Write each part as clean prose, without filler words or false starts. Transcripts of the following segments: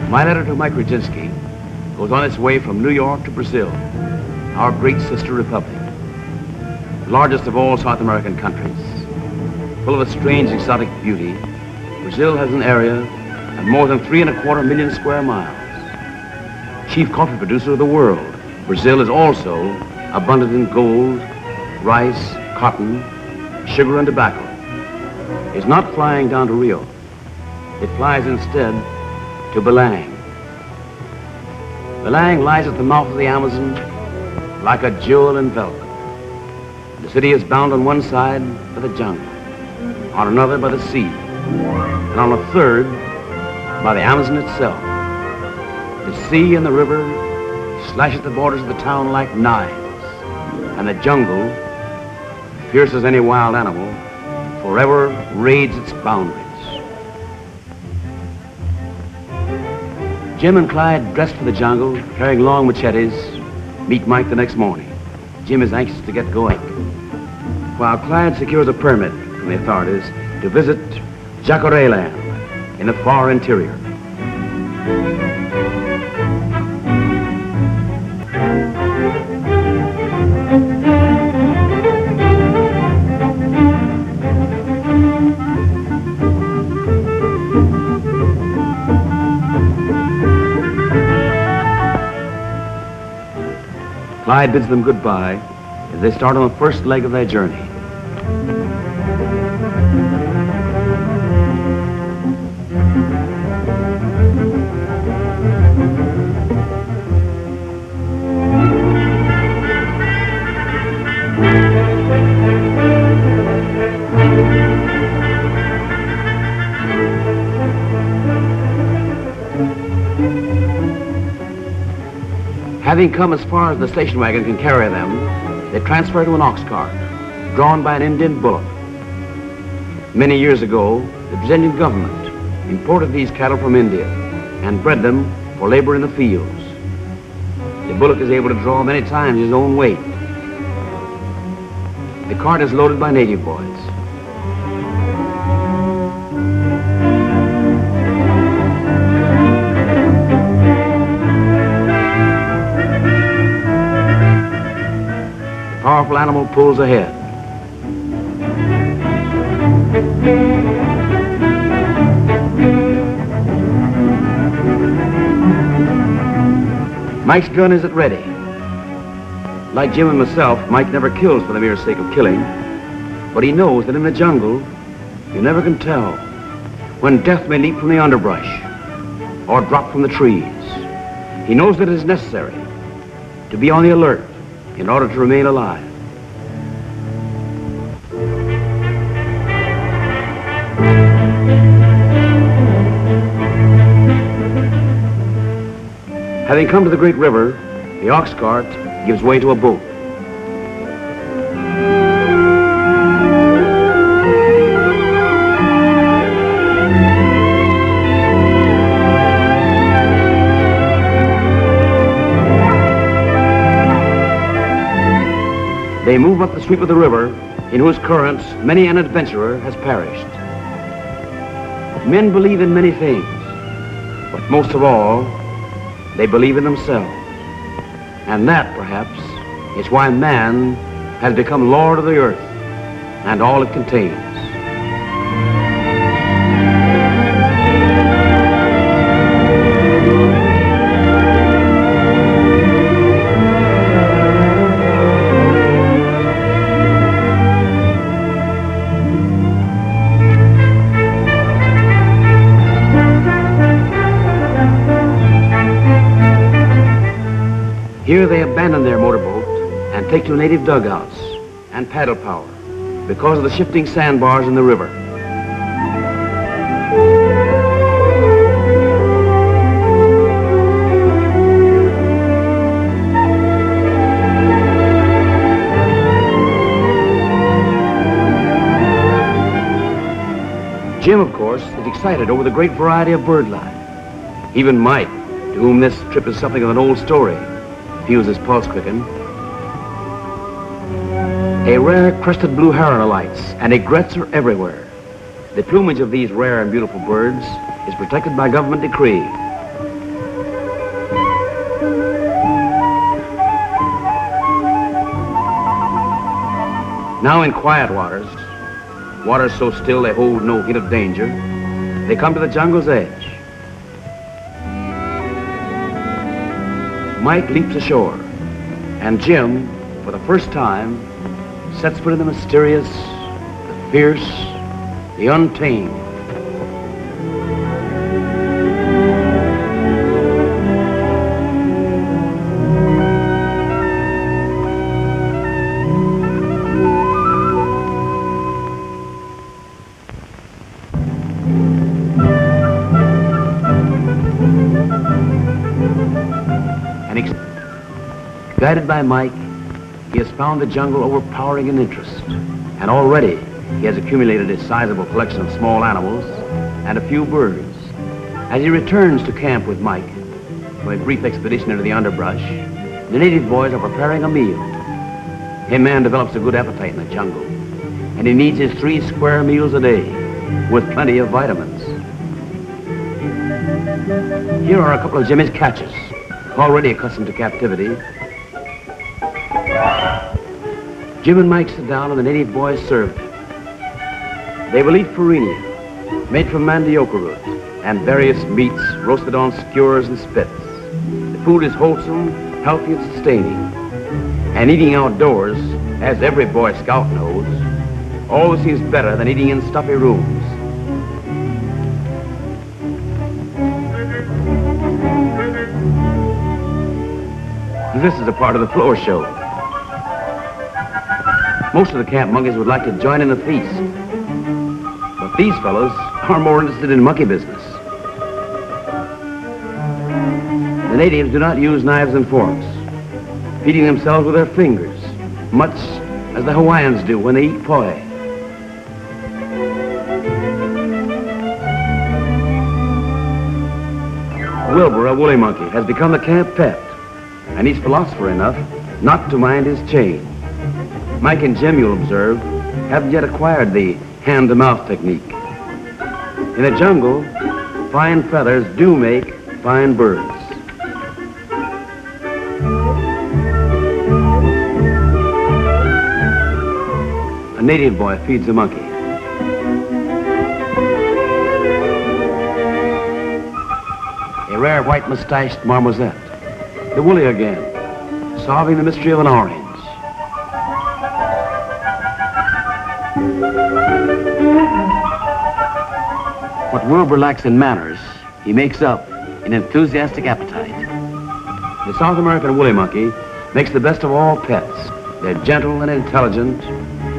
My letter to Mike Rajinski goes on its way from New York to Brazil, our great sister republic, the largest of all South American countries. Full of a strange exotic beauty, Brazil has an area of more than 3.25 million square miles. Chief coffee producer of the world, Brazil is also abundant in gold, rice, cotton, sugar, and tobacco. It's not flying down to Rio. It flies instead to Belém. Belém lies at the mouth of the Amazon like a jewel in velvet. The city is bound on one side by the jungle, on another by the sea, and on a third by the Amazon itself. The sea and the river slash at the borders of the town like knives, and the jungle, fierce as any wild animal, forever raids its boundaries. Jim and Clyde, dressed for the jungle, carrying long machetes, meet Mike the next morning. Jim is anxious to get going, while Clyde secures a permit from the authorities to visit Jacare land in the far interior. Clyde bids them goodbye as they start on the first leg of their journey. Having come as far as the station wagon can carry them, they transfer to an ox cart, drawn by an Indian bullock. Many years ago, the Brazilian government imported these cattle from India and bred them for labor in the fields. The bullock is able to draw many times his own weight. The cart is loaded by native boys. The powerful animal pulls ahead. Mike's gun is at ready. Like Jim and myself, Mike never kills for the mere sake of killing, but he knows that in the jungle, you never can tell when death may leap from the underbrush or drop from the trees. He knows that it is necessary to be on the alert in order to remain alive. Having come to the great river, the ox cart gives way to a boat. They move up the sweep of the river, in whose currents many an adventurer has perished. Men believe in many things, but most of all, they believe in themselves. And that, perhaps, is why man has become Lord of the earth and all it contains. Here they abandon their motorboat and take to native dugouts and paddle power because of the shifting sandbars in the river. Jim, of course, is excited over the great variety of bird life. Even Mike, to whom this trip is something of an old story, feels his pulse quicken. A rare crested blue heron alights, and egrets are everywhere. The plumage of these rare and beautiful birds is protected by government decree. Now in quiet waters, waters so still they hold no hint of danger, they come to the jungle's edge. Mike leaps ashore, and Jim, for the first time, sets foot in the mysterious, the fierce, the untamed. Guided by Mike, he has found the jungle overpowering in interest, and already he has accumulated a sizable collection of small animals and a few birds. As he returns to camp with Mike from a brief expedition into the underbrush, the native boys are preparing a meal. A man develops a good appetite in the jungle, and he needs his 3 square meals a day with plenty of vitamins. Here are a couple of Jimmy's catches, already accustomed to captivity. Jim and Mike sit down and the native boys serve them. They will eat farina, made from mandioca root, and various meats roasted on skewers and spits. The food is wholesome, healthy, and sustaining. And eating outdoors, as every Boy Scout knows, always seems better than eating in stuffy rooms. This is a part of the floor show. Most of the camp monkeys would like to join in the feast, but these fellows are more interested in monkey business. The natives do not use knives and forks, feeding themselves with their fingers, much as the Hawaiians do when they eat poi. Wilbur, a woolly monkey, has become the camp pet, and he's philosopher enough not to mind his chain. Mike and Jim, you'll observe, haven't yet acquired the hand-to-mouth technique. In the jungle, fine feathers do make fine birds. A native boy feeds a monkey. A rare white-mustached marmoset, the woolly again, solving the mystery of an orange. What Wilbur lacks in manners, he makes up in enthusiastic appetite. The South American woolly monkey makes the best of all pets. They're gentle and intelligent,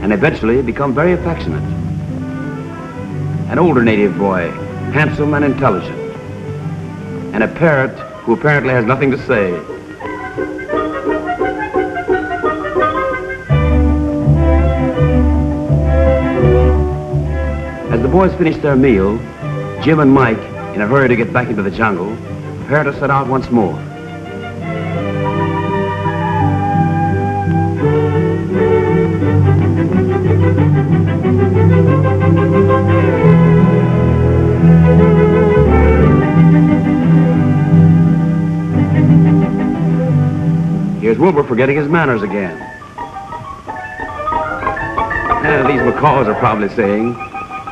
and eventually become very affectionate. An older native boy, handsome and intelligent, and a parrot who apparently has nothing to say. As the boys finish their meal, Jim and Mike, in a hurry to get back into the jungle, prepare to set out once more. Here's Wilbur forgetting his manners again. And these macaws are probably saying,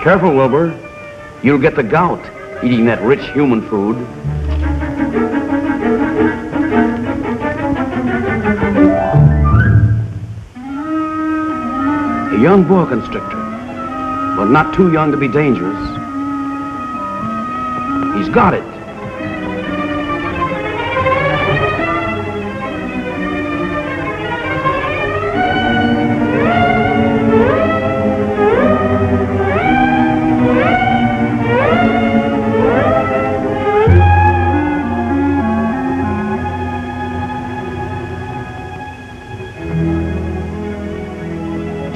"Careful, Wilbur. You'll get the gout eating that rich human food." A young boa constrictor, but not too young to be dangerous. He's got it.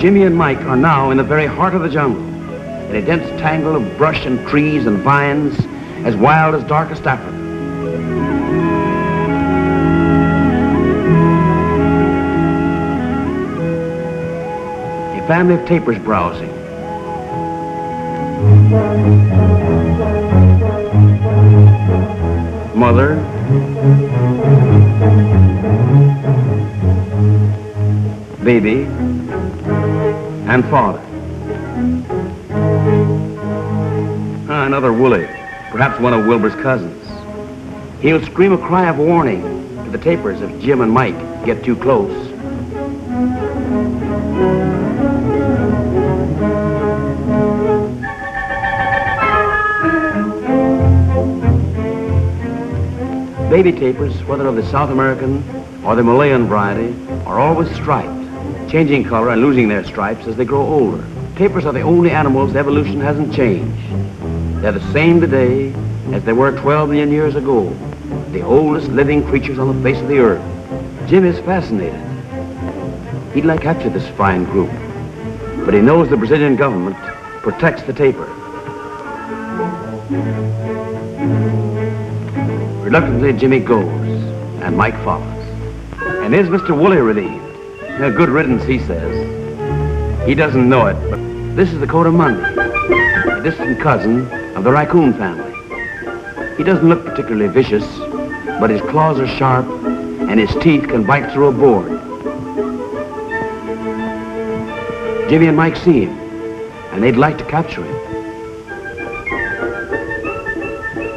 Jimmy and Mike are now in the very heart of the jungle, in a dense tangle of brush and trees and vines, as wild as darkest Africa. A family of tapirs browsing. Mother, baby, and father. Another Wooly, perhaps one of Wilbur's cousins. He'll scream a cry of warning to the tapers if Jim and Mike get too close. Baby tapers, whether of the South American or the Malayan variety, are always striped, changing color and losing their stripes as they grow older. Tapers are the only animals evolution hasn't changed. They're the same today as they were 12 million years ago, the oldest living creatures on the face of the earth. Jim is fascinated. He'd like to capture this fine group, but he knows the Brazilian government protects the tapir. Reluctantly, Jimmy goes, and Mike follows. And is Mr. Wooly relieved? A good riddance, he says. He doesn't know it, but this is the Coatimundii, a distant cousin of the raccoon family. He doesn't look particularly vicious, but his claws are sharp, and his teeth can bite through a board. Jimmy and Mike see him, and they'd like to capture him.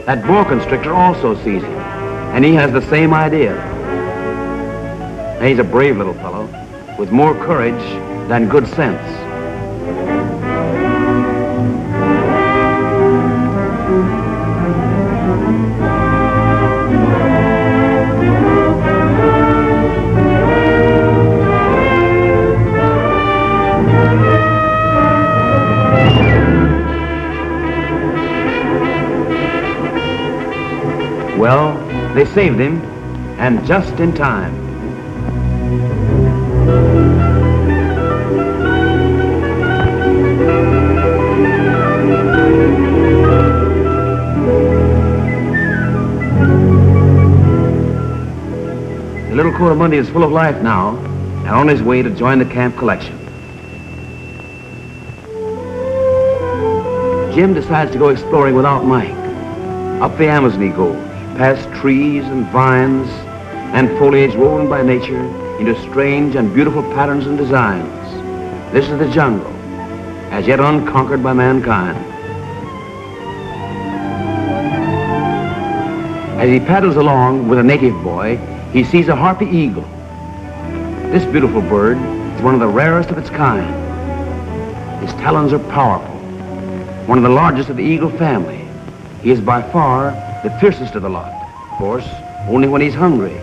That boa constrictor also sees him, and he has the same idea. He's a brave little fellow, with more courage than good sense. Well, they saved him, and just in time. The little Coatimundii is full of life now, and on his way to join the camp collection. Jim decides to go exploring without Mike. Up the Amazon he goes, past trees and vines and foliage woven by nature into strange and beautiful patterns and designs. This is the jungle, as yet unconquered by mankind. As he paddles along with a native boy, he sees a harpy eagle. This beautiful bird is one of the rarest of its kind. His talons are powerful, one of the largest of the eagle family. He is by far the fiercest of the lot, of course, only when he's hungry.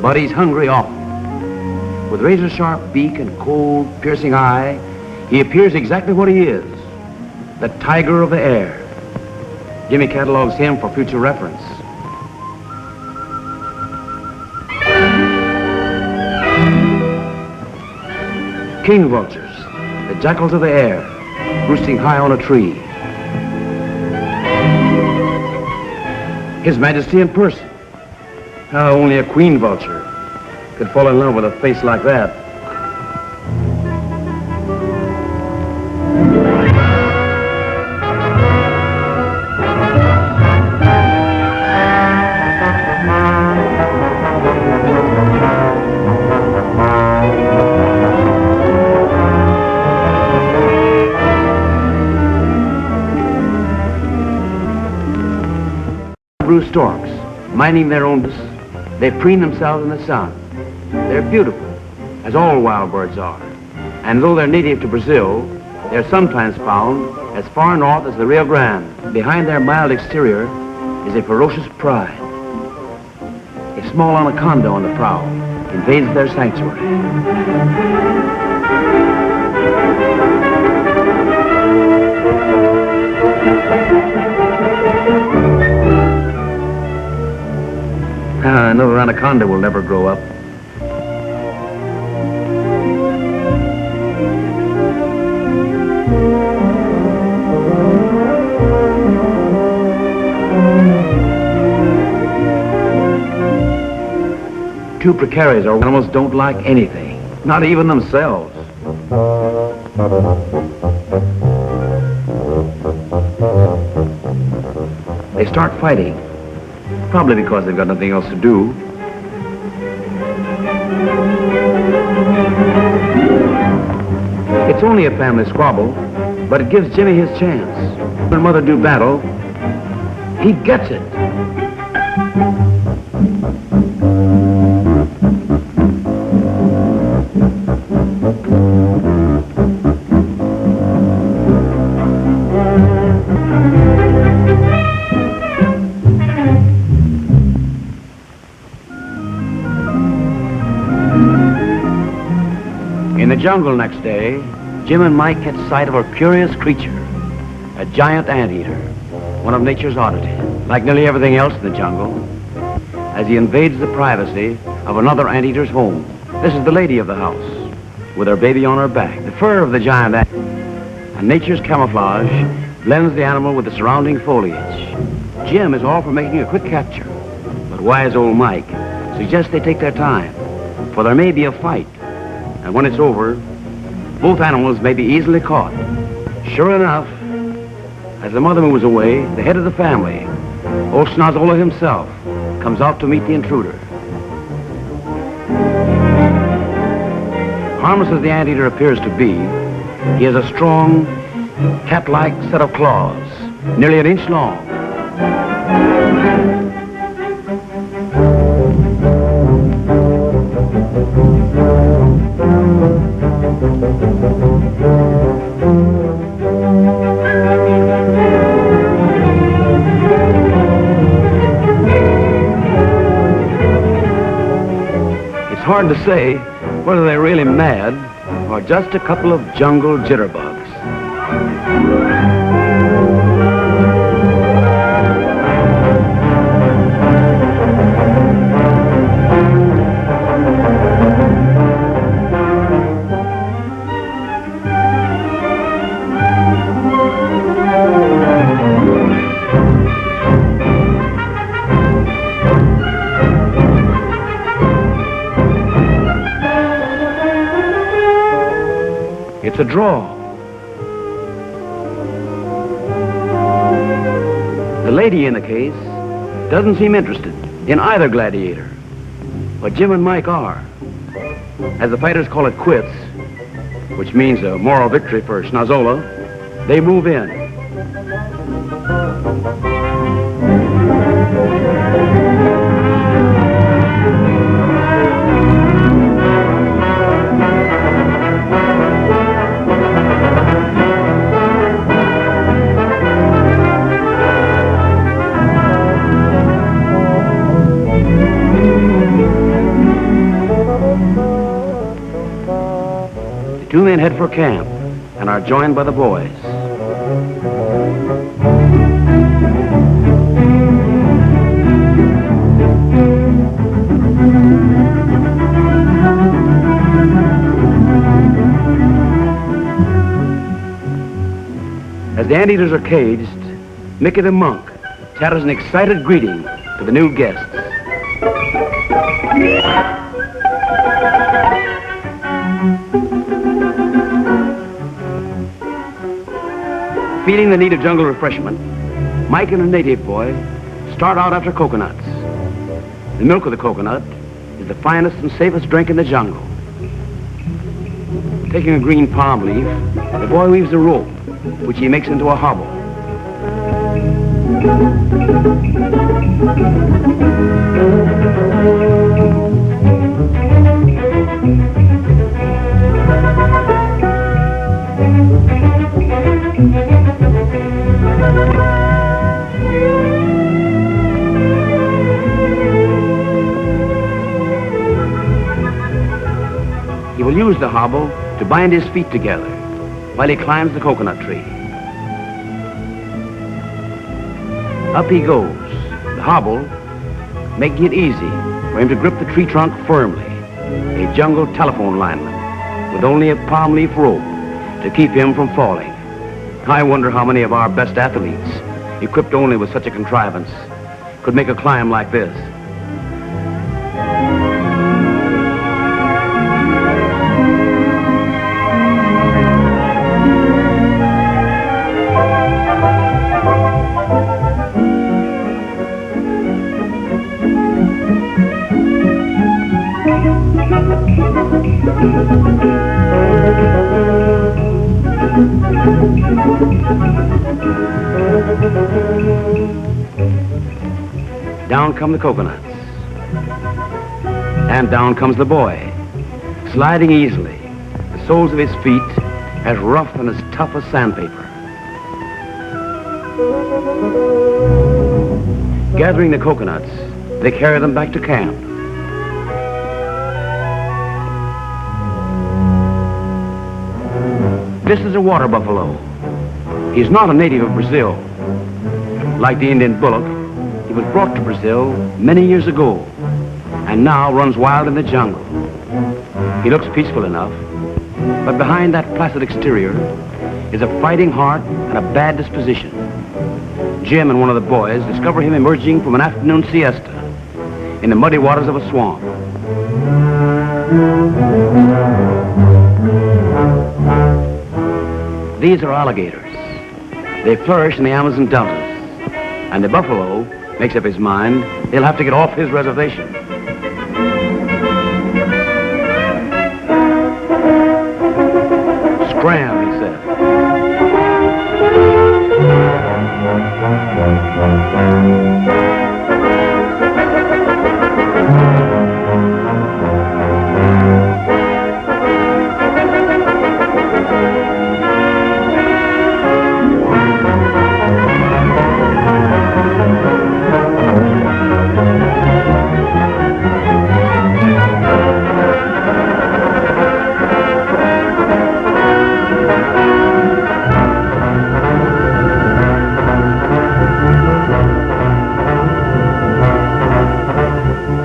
But he's hungry often. With razor-sharp beak and cold, piercing eye, he appears exactly what he is, the tiger of the air. Jimmy catalogs him for future reference. King vultures, the jackals of the air, roosting high on a tree. His Majesty in person. How only a queen vulture could fall in love with a face like that. Blue storks, minding their own business. They preen themselves in the sun. They're beautiful, as all wild birds are. And though they're native to Brazil, they're sometimes found as far north as the Rio Grande. Behind their mild exterior is a ferocious pride. A small anaconda on the prowl invades their sanctuary. Another anaconda will never grow up. Two Jacares or animals don't like anything, not even themselves. They start fighting, probably because they've got nothing else to do. It's only a family squabble, but it gives Jimmy his chance. When Mother do battle, he gets it. In the jungle next day, Jim and Mike catch sight of a curious creature, a giant anteater, one of nature's oddities. Like nearly everything else in the jungle, as he invades the privacy of another anteater's home. This is the lady of the house, with her baby on her back. The fur of the giant anteater and nature's camouflage blends the animal with the surrounding foliage. Jim is all for making a quick capture, but wise old Mike suggests they take their time, for there may be a fight. And when it's over, both animals may be easily caught. Sure enough, as the mother moves away, the head of the family, old Snazola himself, comes out to meet the intruder. Harmless as the anteater appears to be, he has a strong, cat-like set of claws, nearly an inch long. It's hard to say whether they're really mad or just a couple of jungle jitterbugs. It's a draw. The lady in the case doesn't seem interested in either gladiator, but Jim and Mike are. As the fighters call it quits, which means a moral victory for Snazola, they move in. The two men head for camp and are joined by the boys. As the anteaters are caged, Mickey the monk chatters an excited greeting to the new guests. Feeling the need of jungle refreshment, Mike and a native boy start out after coconuts. The milk of the coconut is the finest and safest drink in the jungle. Taking a green palm leaf, the boy weaves a rope, which he makes into a hobble. He will use the hobble to bind his feet together while he climbs the coconut tree. Up he goes, the hobble making it easy for him to grip the tree trunk firmly, a jungle telephone lineman with only a palm leaf rope to keep him from falling. I wonder how many of our best athletes, equipped only with such a contrivance, could make a climb like this. Down come the coconuts. And down comes the boy, sliding easily, the soles of his feet as rough and as tough as sandpaper. Gathering the coconuts, they carry them back to camp. This is a water buffalo. He's not a native of Brazil. Like the Indian bullock, he was brought to Brazil many years ago and now runs wild in the jungle. He looks peaceful enough, but behind that placid exterior is a fighting heart and a bad disposition. Jim and one of the boys discover him emerging from an afternoon siesta in the muddy waters of a swamp. These are alligators. They flourish in the Amazon deltas, and the buffalo makes up his mind he'll have to get off his reservation. Scram, he said.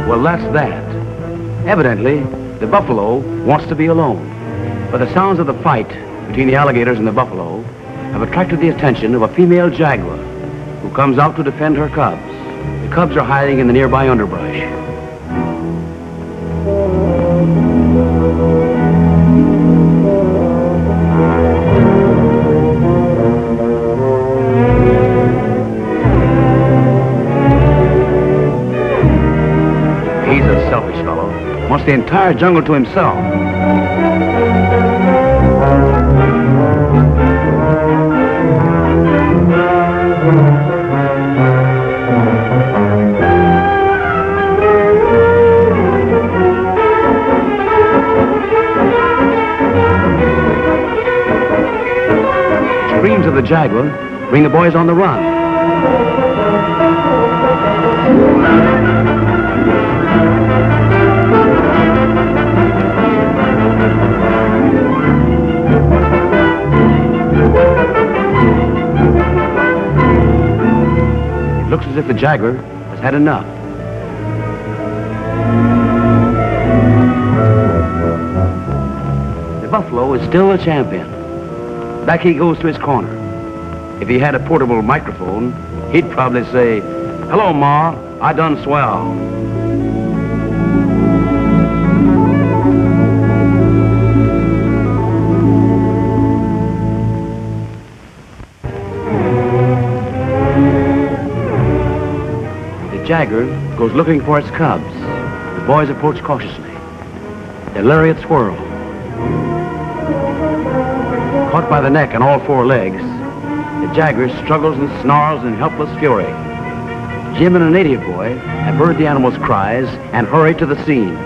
Well, that's that. Evidently, the buffalo wants to be alone. But the sounds of the fight between the alligators and the buffalo have attracted the attention of a female jaguar who comes out to defend her cubs. The cubs are hiding in the nearby underbrush. He's a selfish fellow. Wants the entire jungle to himself. Screams of the jaguar bring the boys on the run. It looks as if the jaguar has had enough. The buffalo is still a champion. Back he goes to his corner. If he had a portable microphone, he'd probably say, "Hello, Ma, I done swell." The jaguar goes looking for its cubs. The boys approach cautiously. Their lariats whirl. Caught by the neck and all four legs, the jaguar struggles and snarls in helpless fury. Jim and a native boy have heard the animal's cries and hurry to the scene.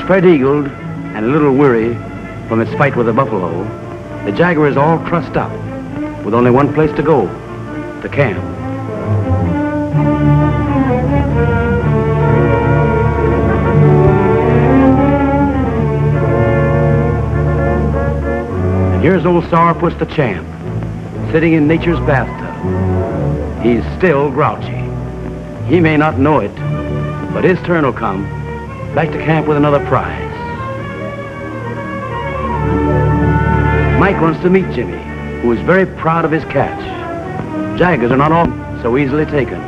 Spread-eagled and a little weary from its fight with the buffalo, the jaguar is all trussed up with only one place to go, the camp. Here's old Sourpuss the champ, sitting in nature's bathtub. He's still grouchy. He may not know it, but his turn will come, back to camp with another prize. Mike runs to meet Jimmy, who is very proud of his catch. Jaguars are not often so easily taken.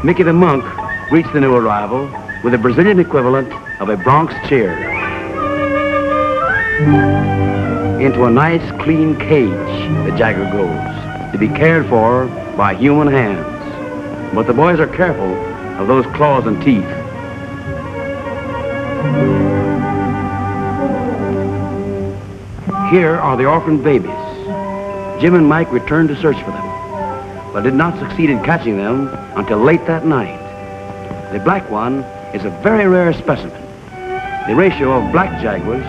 Mickey the monk greets the new arrival with a Brazilian equivalent of a Bronx cheer. into a nice, clean cage the jaguar goes, to be cared for by human hands. But the boys are careful of those claws and teeth. Here are the orphaned babies. Jim and Mike returned to search for them, but did not succeed in catching them until late that night. The black one is a very rare specimen. The ratio of black jaguars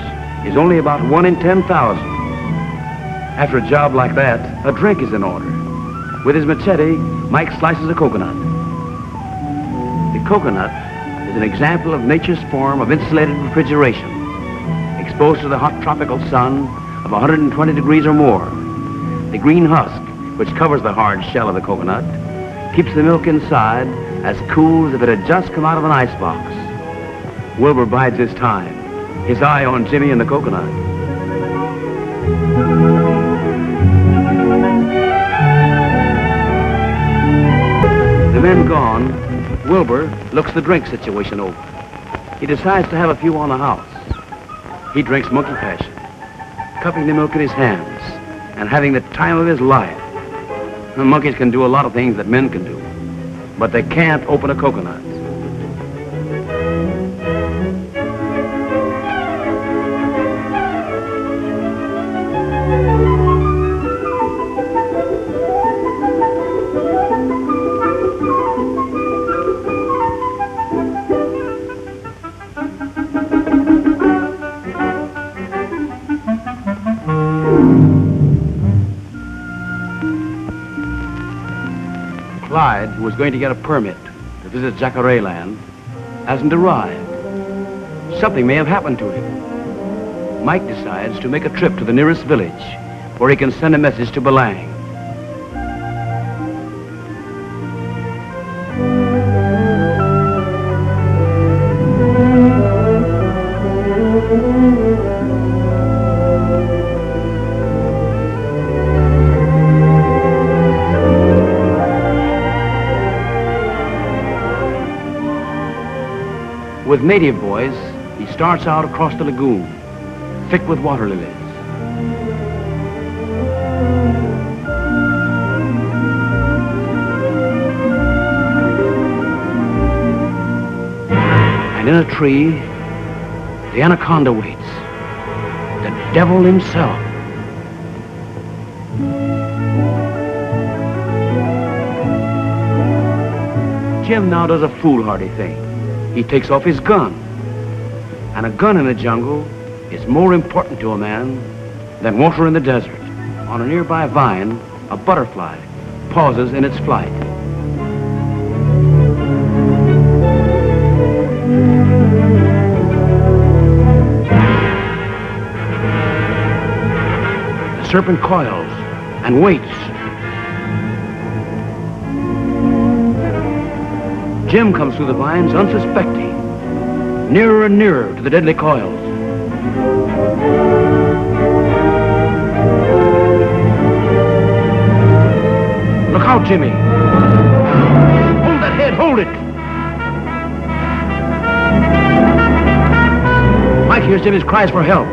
is only about 1 in 10,000. After a job like that, a drink is in order. With his machete, Mike slices a coconut. The coconut is an example of nature's form of insulated refrigeration, exposed to the hot tropical sun of 120 degrees or more. The green husk, which covers the hard shell of the coconut, keeps the milk inside as cool as if it had just come out of an icebox. Wilbur bides his time, his eye on Jimmy and the coconut. The men gone, Wilbur looks the drink situation over. He decides to have a few on the house. He drinks monkey fashion, cupping the milk in his hands and having the time of his life. The monkeys can do a lot of things that men can do, but they can't open a coconut. Clyde, who was going to get a permit to visit Jacare land, hasn't arrived. Something may have happened to him. Mike decides to make a trip to the nearest village where he can send a message to Belang. With native boys, he starts out across the lagoon, thick with water lilies. And in a tree, the anaconda waits, the devil himself. Jim now does a foolhardy thing. He takes off his gun. And a gun in the jungle is more important to a man than water in the desert. On a nearby vine, a butterfly pauses in its flight. The serpent coils and waits. Jim comes through the vines unsuspecting, nearer and nearer to the deadly coils. Look out, Jimmy. Hold that head, hold it. Mike hears Jimmy's cries for help.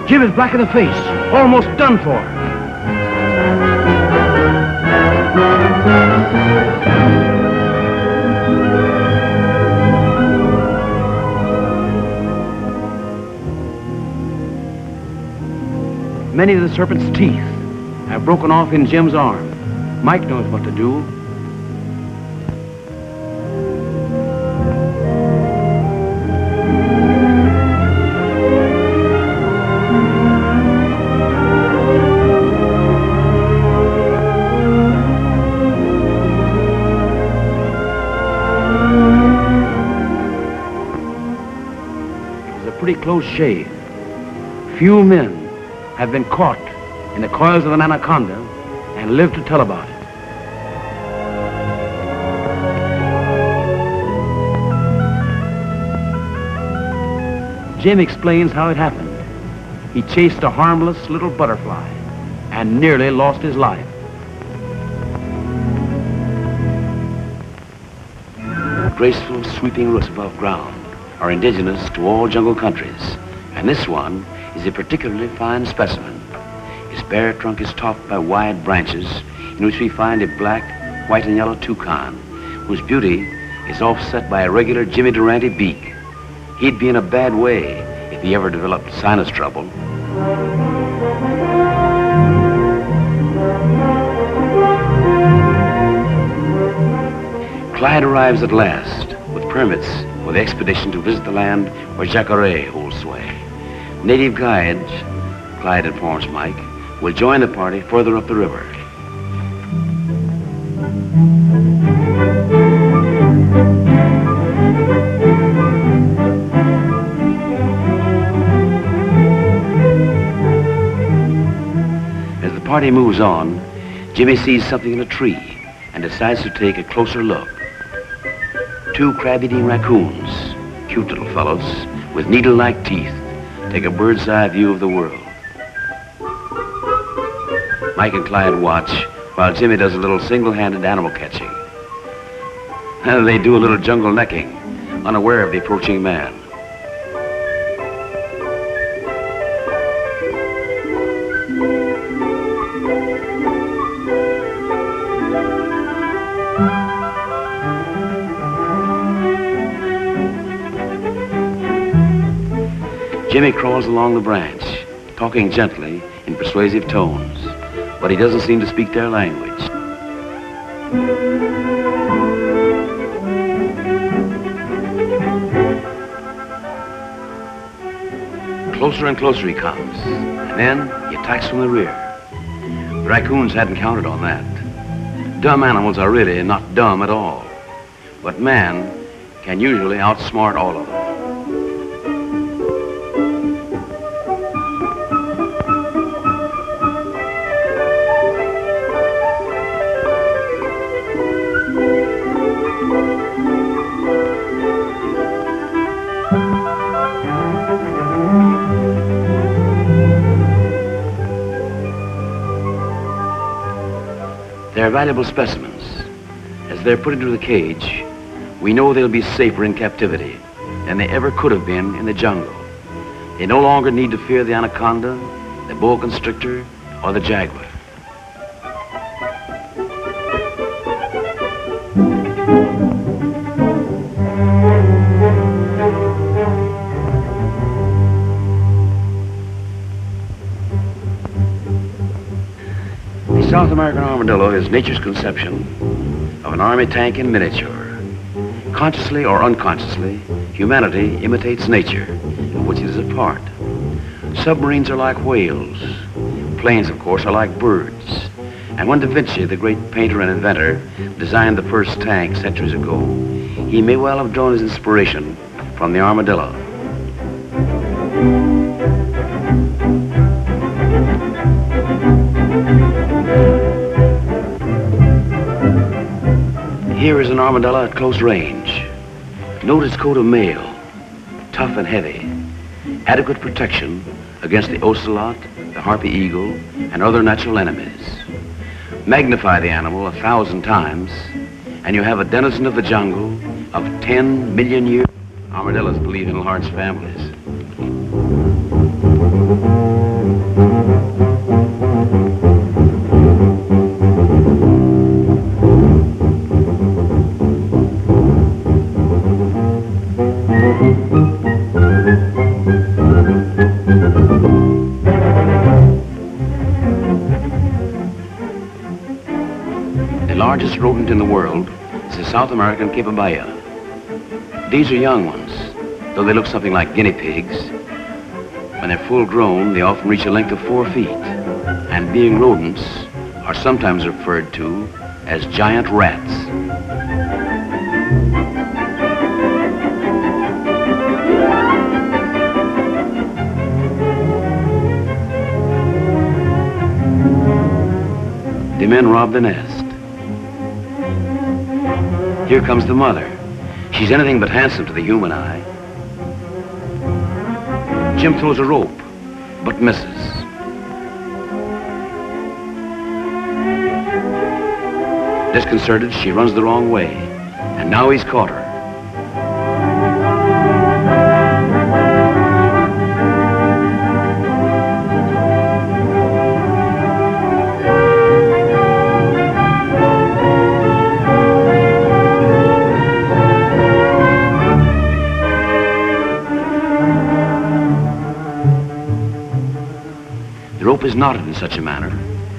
Jim is black in the face, almost done for. Many of the serpent's teeth have broken off in Jim's arm. Mike knows what to do. Pretty close shave. Few men have been caught in the coils of an anaconda and lived to tell about it. Jim explains how it happened. He chased a harmless little butterfly and nearly lost his life. Graceful, sweeping roots above ground are indigenous to all jungle countries, and this one is a particularly fine specimen. Its bare trunk is topped by wide branches in which we find a black, white, and yellow toucan, whose beauty is offset by a regular Jimmy Durante beak. He'd be in a bad way if he ever developed sinus trouble. Clyde arrives at last with permits for the expedition to visit the land where Jacare holds sway. Native guides, Clyde informs Mike, will join the party further up the river. As the party moves on, Jimmy sees something in a tree and decides to take a closer look. Two crab-eating raccoons, cute little fellows with needle-like teeth, take a bird's-eye view of the world. Mike and Clyde watch while Jimmy does a little single-handed animal catching. And they do a little jungle necking, unaware of the approaching man. Jimmy crawls along the branch, talking gently in persuasive tones, but he doesn't seem to speak their language. Closer and closer he comes, and then he attacks from the rear. The raccoons hadn't counted on that. Dumb animals are really not dumb at all, but man can usually outsmart all of them. They're valuable specimens. As they're put into the cage, we know they'll be safer in captivity than they ever could have been in the jungle. They no longer need to fear the anaconda, the boa constrictor, or the jaguar. The South American armadillo is nature's conception of an army tank in miniature. Consciously or unconsciously, humanity imitates nature, of which it is a part. Submarines are like whales. Planes, of course, are like birds. And when Da Vinci, the great painter and inventor, designed the first tank centuries ago, he may well have drawn his inspiration from the armadillo. Here is an armadillo at close range. Note its coat of mail, tough and heavy. Adequate protection against the ocelot, the harpy eagle, and other natural enemies. Magnify the animal 1,000 times, and you have a denizen of the jungle of 10 million years. Armadillos believe in large families. The largest rodent in the world is the South American capybara. These are young ones, though they look something like guinea pigs. When they're full grown, they often reach a length of 4 feet, and being rodents, are sometimes referred to as giant rats. The men rob the nest. Here comes the mother. She's anything but handsome to the human eye. Jim throws a rope, but misses. Disconcerted, she runs the wrong way, and now he's caught her. The rope is knotted in such a manner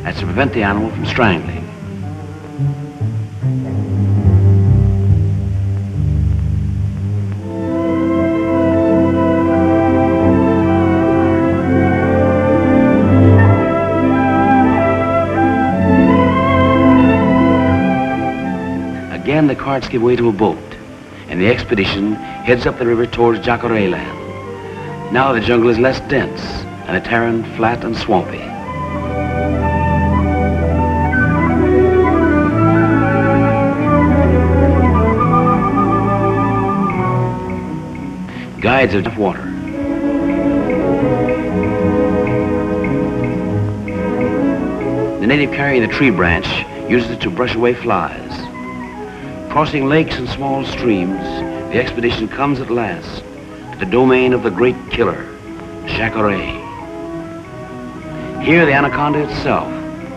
as to prevent the animal from strangling. Again, the carts give way to a boat, and the expedition heads up the river towards Jacare land. Now the jungle is less dense, and the terrain flat and swampy. Guides have enough water. The native carrying the tree branch uses it to brush away flies. Crossing lakes and small streams, the expedition comes at last to the domain of the great killer, Jacare. Here the anaconda itself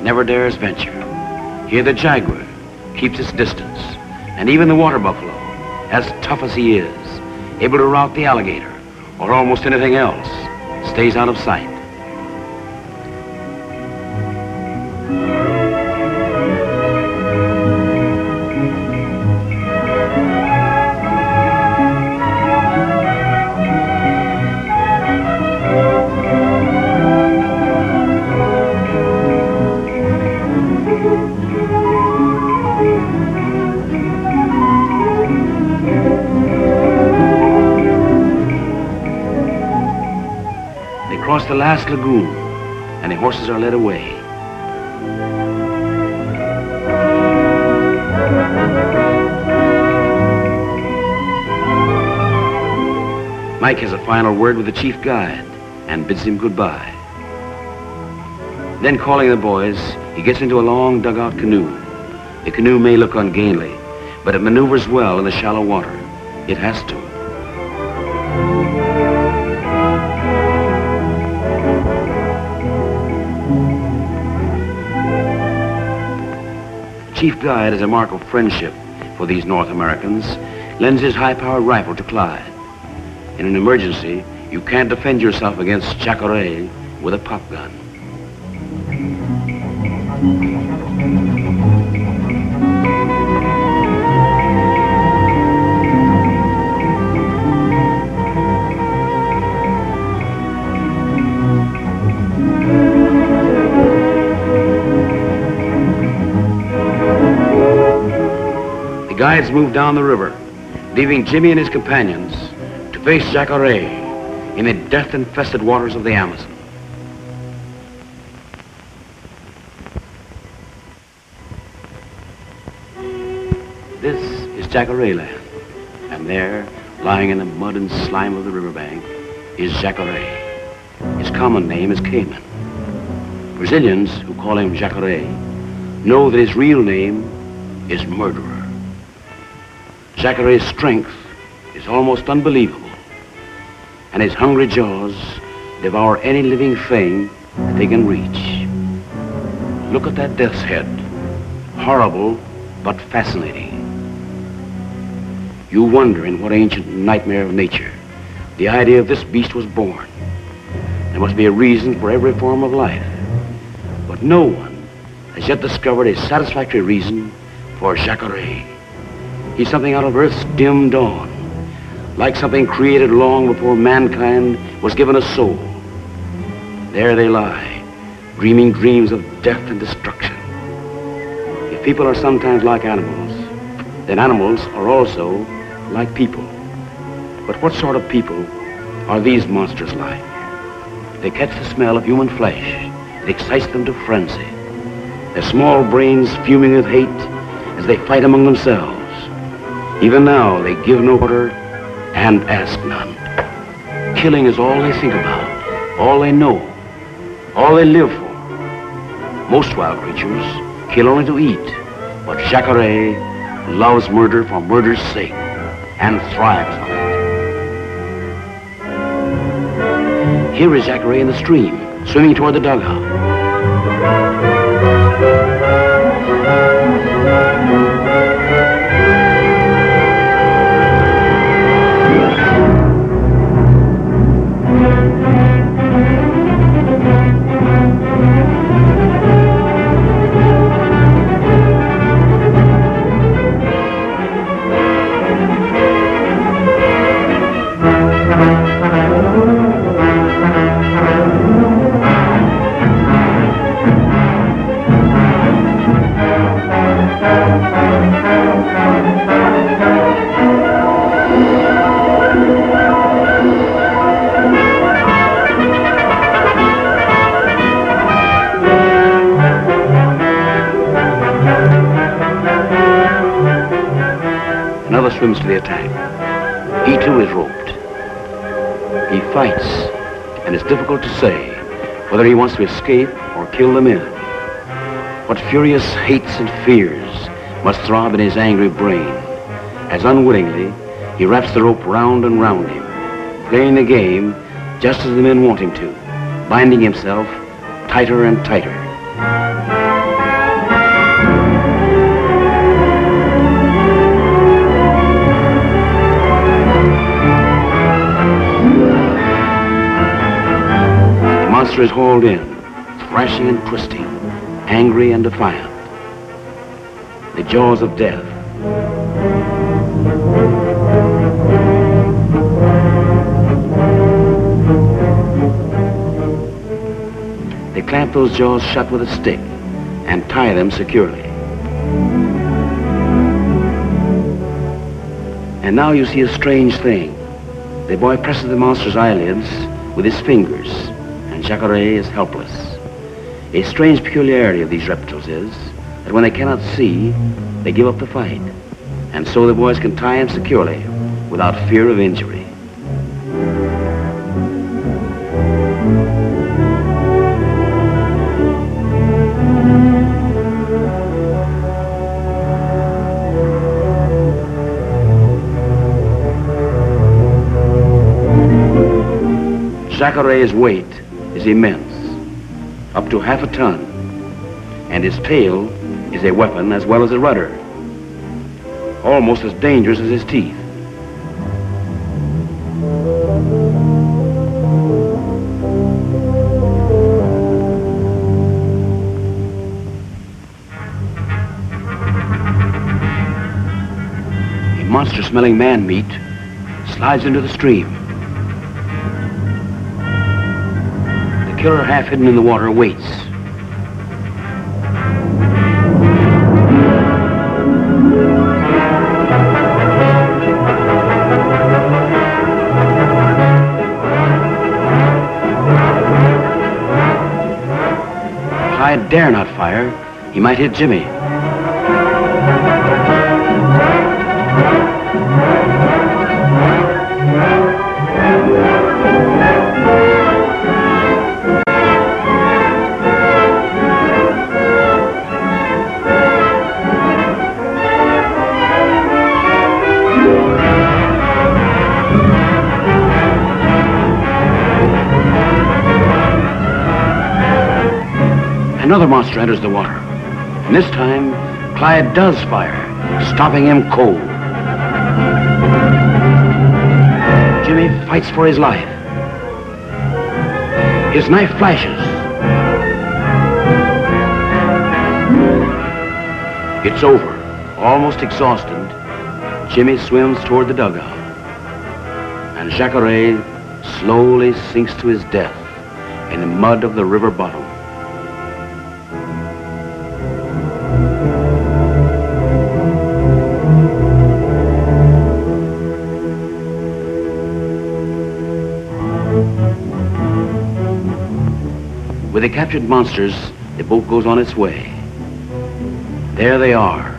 never dares venture. Here the jaguar keeps its distance, and even the water buffalo, as tough as he is, able to rout the alligator or almost anything else, stays out of sight. Across the last lagoon, and the horses are led away. Mike has a final word with the chief guide and bids him goodbye. Then, calling the boys, he gets into a long dugout canoe. The canoe may look ungainly, but it maneuvers well in the shallow water. It has to. Chief guide, as a mark of friendship for these North Americans, lends his high-powered rifle to Clyde. In an emergency, you can't defend yourself against Jacare with a pop gun. The guides move down the river, leaving Jimmy and his companions to face Jacare in the death-infested waters of the Amazon. This is Jacare land, and there, lying in the mud and slime of the riverbank, is Jacare. His common name is Cayman. Brazilians, who call him Jacare, know that his real name is Murderer. Jacare's strength is almost unbelievable, and his hungry jaws devour any living thing that they can reach. Look at that death's head, horrible but fascinating. You wonder in what ancient nightmare of nature the idea of this beast was born. There must be a reason for every form of life, but no one has yet discovered a satisfactory reason for Jacare. He's something out of Earth's dim dawn, like something created long before mankind was given a soul. There they lie, dreaming dreams of death and destruction. If people are sometimes like animals, then animals are also like people. But what sort of people are these monsters like? They catch the smell of human flesh. It excites them to frenzy. Their small brains fuming with hate as they fight among themselves. Even now, they give no order and ask none. killing is all they think about, all they know, all they live for. Most wild creatures kill only to eat, but Jacare loves murder for murder's sake and thrives on it. Here is Jacare in the stream, swimming toward the dugout. Another swims to the attack. He too is roped. He fights, and it's difficult to say whether he wants to escape or kill the men. What furious hates and fears must throb in his angry brain, as unwittingly he wraps the rope round and round him, playing the game just as the men want him to, binding himself tighter and tighter. The monster is hauled in, thrashing and twisting, angry and defiant. The jaws of death. They clamp those jaws shut with a stick and tie them securely. And now you see a strange thing. The boy presses the monster's eyelids with his fingers, and Jacare is helpless. A strange peculiarity of these reptiles is that when they cannot see, they give up the fight. And so the boys can tie him securely without fear of injury. Jacare's weight is immense, up to half a ton, and his tail is a weapon as well as a rudder, almost as dangerous as his teeth. A monster-smelling man-meat slides into the stream. The killer, half hidden in the water, waits. Clyde dare not fire. He might hit Jimmy. Another monster enters the water, and this time Clyde does fire, stopping him cold. Jimmy fights for his life. His knife flashes. It's over. Almost exhausted, Jimmy swims toward the dugout, and Jacare slowly sinks to his death in the mud of the river bottom. With the captured monsters, the boat goes on its way. There they are,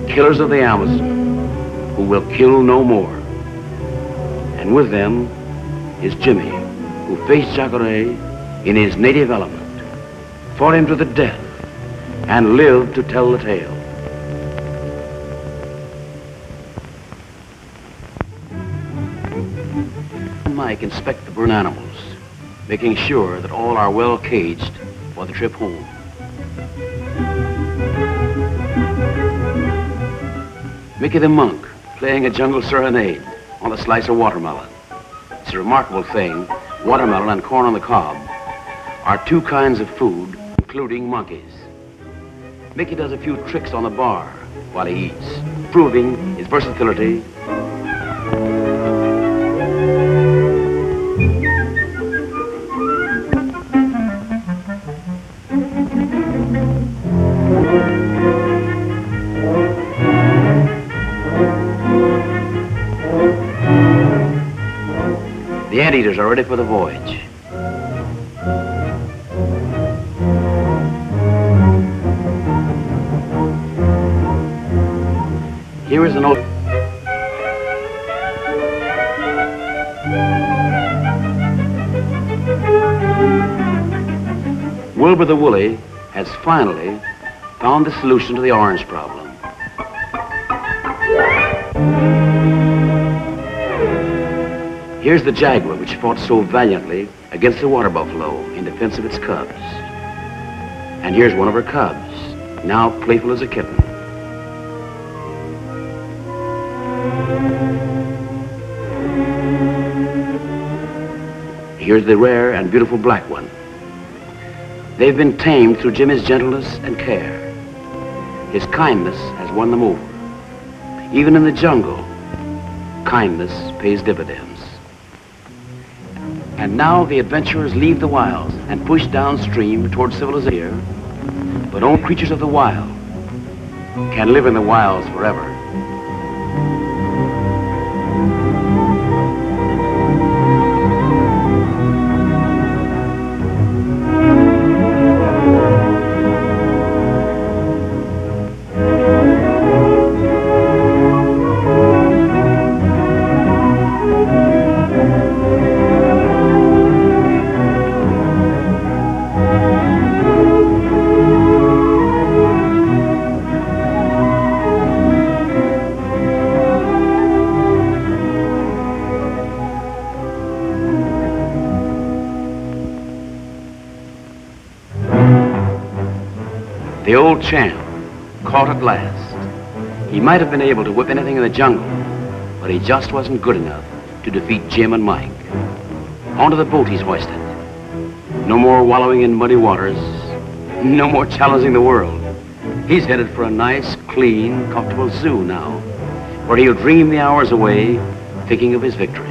killers of the Amazon, who will kill no more. And with them, is Jimmy, who faced Jacare in his native element, fought him to the death, and lived to tell the tale. Mike inspect the burnt animals, making sure that all are well caged for the trip home. Mickey the monk playing a jungle serenade on a slice of watermelon. It's a remarkable thing. Watermelon and corn on the cob are two kinds of food, including monkeys. Mickey does a few tricks on the bar while he eats, proving his versatility. The anteaters are ready for the voyage. Here is an old... Wilbur the Woolly has finally found the solution to the orange problem. Here's the jaguar which fought so valiantly against the water buffalo in defense of its cubs. And here's one of her cubs, now playful as a kitten. Here's the rare and beautiful black one. They've been tamed through Jimmy's gentleness and care. His kindness has won them over. Even in the jungle, kindness pays dividends. And now the adventurers leave the wilds and push downstream toward civilization. But only creatures of the wild can live in the wilds forever. The old champ, caught at last. He might have been able to whip anything in the jungle, but he just wasn't good enough to defeat Jim and Mike. Onto the boat he's hoisted. No more wallowing in muddy waters. No more challenging the world. He's headed for a nice, clean, comfortable zoo now, where he'll dream the hours away, thinking of his victories.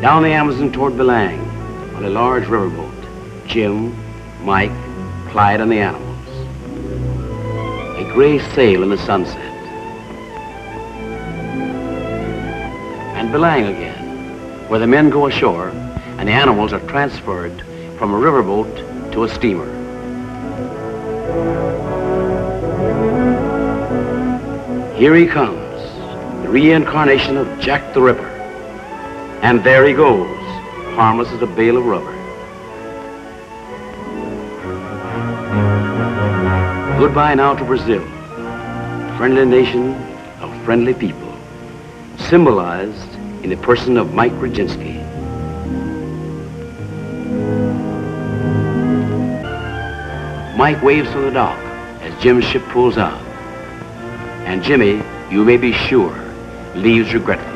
Down the Amazon toward Belang on a large riverboat. Jim, Mike, Clyde, and the animals. A gray sail in the sunset. And Belang again, where the men go ashore and the animals are transferred from a riverboat to a steamer. Here he comes, the reincarnation of Jack the Ripper. And there he goes, harmless as a bale of rubber. Goodbye now to Brazil, friendly nation of friendly people, symbolized in the person of Mike Brzezinski. Mike waves from the dock as Jim's ship pulls out. And Jimmy, you may be sure, leaves regretfully.